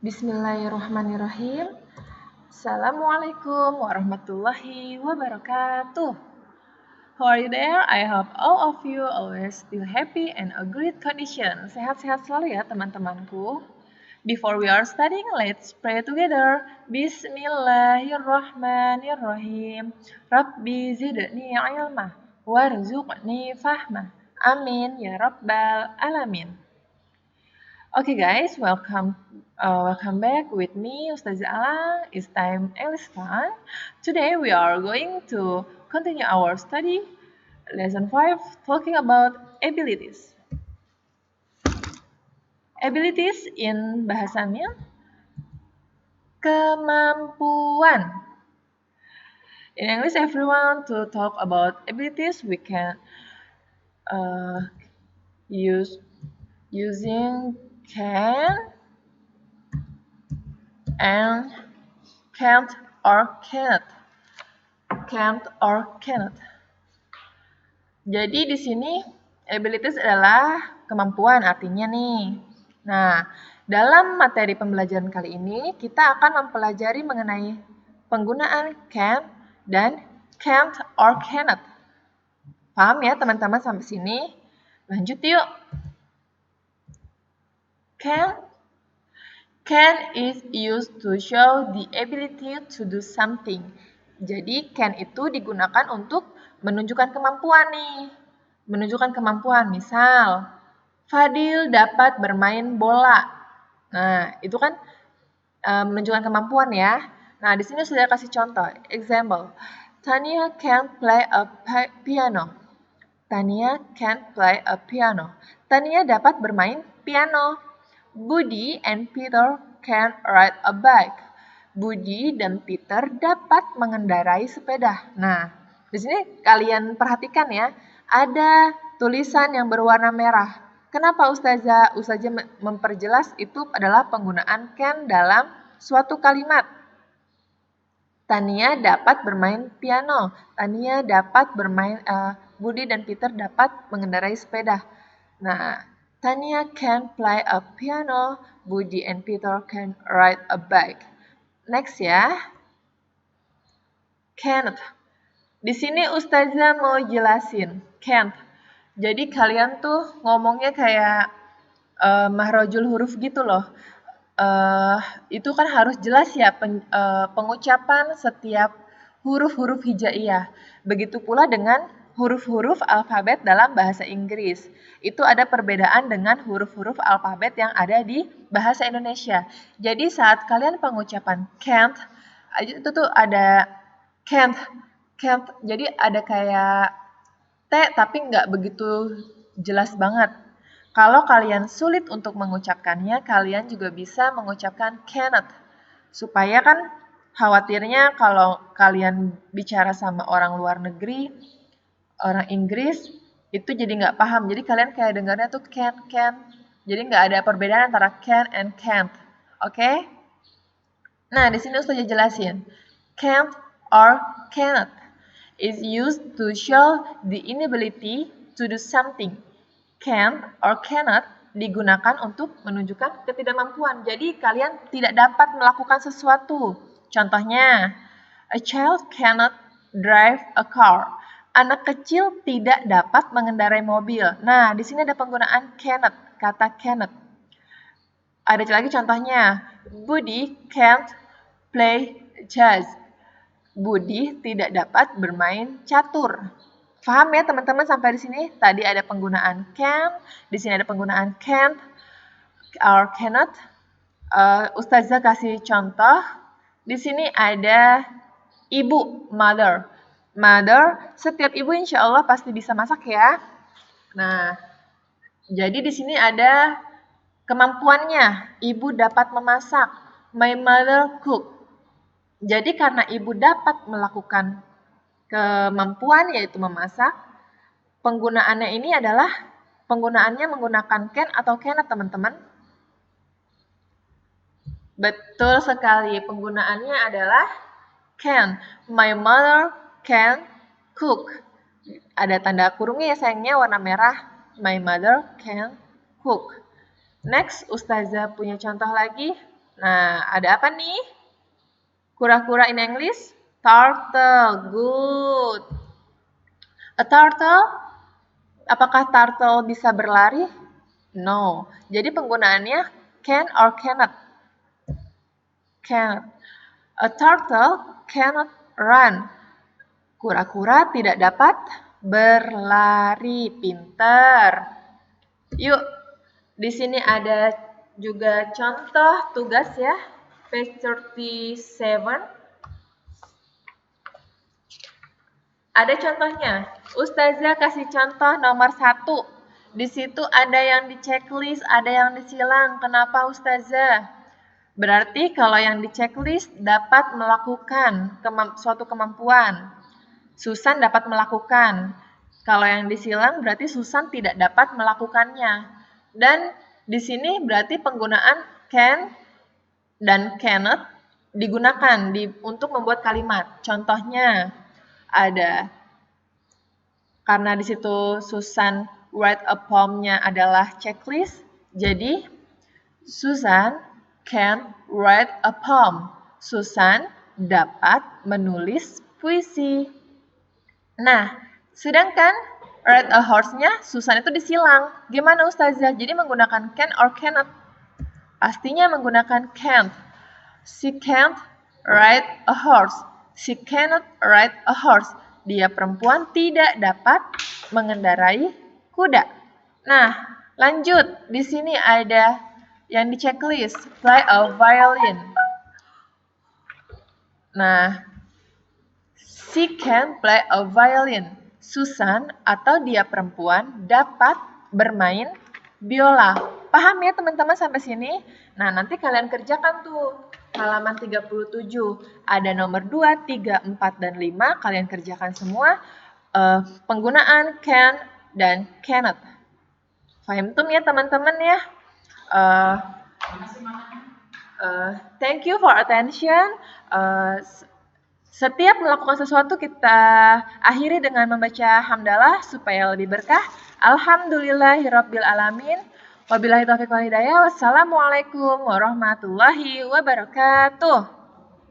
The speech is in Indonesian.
Bismillahirrahmanirrahim. Assalamualaikum warahmatullahi wabarakatuh. How are you there? I hope all of you always still happy and a great condition. Sehat-sehat selalu ya teman-temanku. Before we are studying, let's pray together. Bismillahirrahmanirrahim. Rabbi zidni ilma warzuqni fahma. Amin ya rabbal alamin. Okay guys, welcome back with me, Ustazah Alang. It's time English fun. Today we are going to continue our study, lesson 5, talking about abilities. Abilities in bahasanya kemampuan. In English, everyone to talk about abilities, we can using can and can't or cannot. Can't or cannot. Jadi di sini abilities adalah kemampuan artinya nih. Nah, dalam materi pembelajaran kali ini kita akan mempelajari mengenai penggunaan can dan can't or cannot. Paham ya teman-teman sampai sini? Lanjut yuk. Can is used to show the ability to do something. Jadi can itu digunakan untuk menunjukkan kemampuan nih. Menunjukkan kemampuan, misal Fadil dapat bermain bola. Nah, itu kan menunjukkan kemampuan ya. Nah, di sini sudah kasih contoh. Example, Tania can play a piano. Tania can play a piano. Tania dapat bermain piano. Budi and Peter can ride a bike. Budi dan Peter dapat mengendarai sepeda. Nah, di sini kalian perhatikan ya, ada tulisan yang berwarna merah. Kenapa Ustazah memperjelas itu adalah penggunaan can dalam suatu kalimat. Tania dapat bermain piano. Tania dapat bermain, Budi dan Peter dapat mengendarai sepeda. Nah, Tania can play a piano, Budi and Peter can ride a bike. Next ya. Can't. Di sini Ustazah mau jelasin. Can't. Jadi kalian tuh ngomongnya kayak mahrojul huruf gitu loh. Itu kan harus jelas ya pengucapan setiap huruf-huruf hijaiyah. Begitu pula dengan huruf-huruf alfabet dalam bahasa Inggris. Itu ada perbedaan dengan huruf-huruf alfabet yang ada di bahasa Indonesia. Jadi saat kalian pengucapan can't, itu tuh ada can't. Jadi ada kayak T tapi nggak begitu jelas banget. Kalau kalian sulit untuk mengucapkannya, kalian juga bisa mengucapkan cannot. Supaya kan khawatirnya kalau kalian bicara sama orang luar negeri, orang Inggris, itu jadi nggak paham. Jadi kalian kayak dengarnya tuh can. Jadi nggak ada perbedaan antara can and can't. Oke? Nah, di sini Ustazah jelasin. Can't or cannot is used to show the inability to do something. Can or cannot digunakan untuk menunjukkan ketidakmampuan. Jadi kalian tidak dapat melakukan sesuatu. Contohnya, a child cannot drive a car. Anak kecil tidak dapat mengendarai mobil. Nah, di sini ada penggunaan cannot, kata cannot. Ada lagi contohnya, Budi can't play chess. Budi tidak dapat bermain catur. Paham ya teman-teman sampai di sini? Tadi ada penggunaan can, di sini ada penggunaan can't or cannot. Ustazah kasih contoh. Di sini ada ibu, mother. Mother, setiap ibu insya Allah pasti bisa masak ya. Nah, jadi di sini ada kemampuannya. Ibu dapat memasak. My mother cook. Jadi karena ibu dapat melakukan kemampuan yaitu memasak, penggunaannya ini adalah penggunaannya menggunakan can atau cannot teman-teman. Betul sekali, penggunaannya adalah can. My mother can cook. Ada tanda kurungnya ya sayangnya warna merah. My mother can cook. Next, Ustazah punya contoh lagi. Nah, ada apa nih? Kura-kura in English? Turtle. Good. A turtle? Apakah turtle bisa berlari? No. Jadi penggunaannya can or cannot. Can. A turtle cannot run. Kura-kura tidak dapat berlari. Pinter. Yuk, di sini ada juga contoh tugas ya. Page 37. Ada contohnya. Ustazah kasih contoh nomor 1. Di situ ada yang di checklist, ada yang disilang. Kenapa Ustazah? Berarti kalau yang di checklist dapat melakukan suatu kemampuan. Susan dapat melakukan. Kalau yang disilang berarti Susan tidak dapat melakukannya. Dan di sini berarti penggunaan can dan cannot digunakan untuk membuat kalimat. Contohnya ada, karena di situ Susan write a poem-nya adalah checklist, jadi Susan can write a poem. Susan dapat menulis puisi. Nah, sedangkan ride a horse-nya Susan itu disilang. Gimana Ustazah? Jadi menggunakan can or cannot? Pastinya menggunakan can't. She can't ride a horse. She cannot ride a horse. Dia perempuan tidak dapat mengendarai kuda. Nah, lanjut. Di sini ada yang di checklist, play a violin. Nah, she can play a violin. Susan atau dia perempuan dapat bermain biola. Paham ya teman-teman sampai sini? Nah, nanti kalian kerjakan tuh. Halaman 37. Ada nomor 2, 3, 4, dan 5. Kalian kerjakan semua penggunaan can dan cannot. Faham tuh ya teman-teman ya? Thank you for attention. Setiap melakukan sesuatu kita akhiri dengan membaca hamdalah supaya lebih berkah. Alhamdulillahirabbil alamin. Wabillahi taufiq wal hidayah. Wassalamualaikum warahmatullahi wabarakatuh.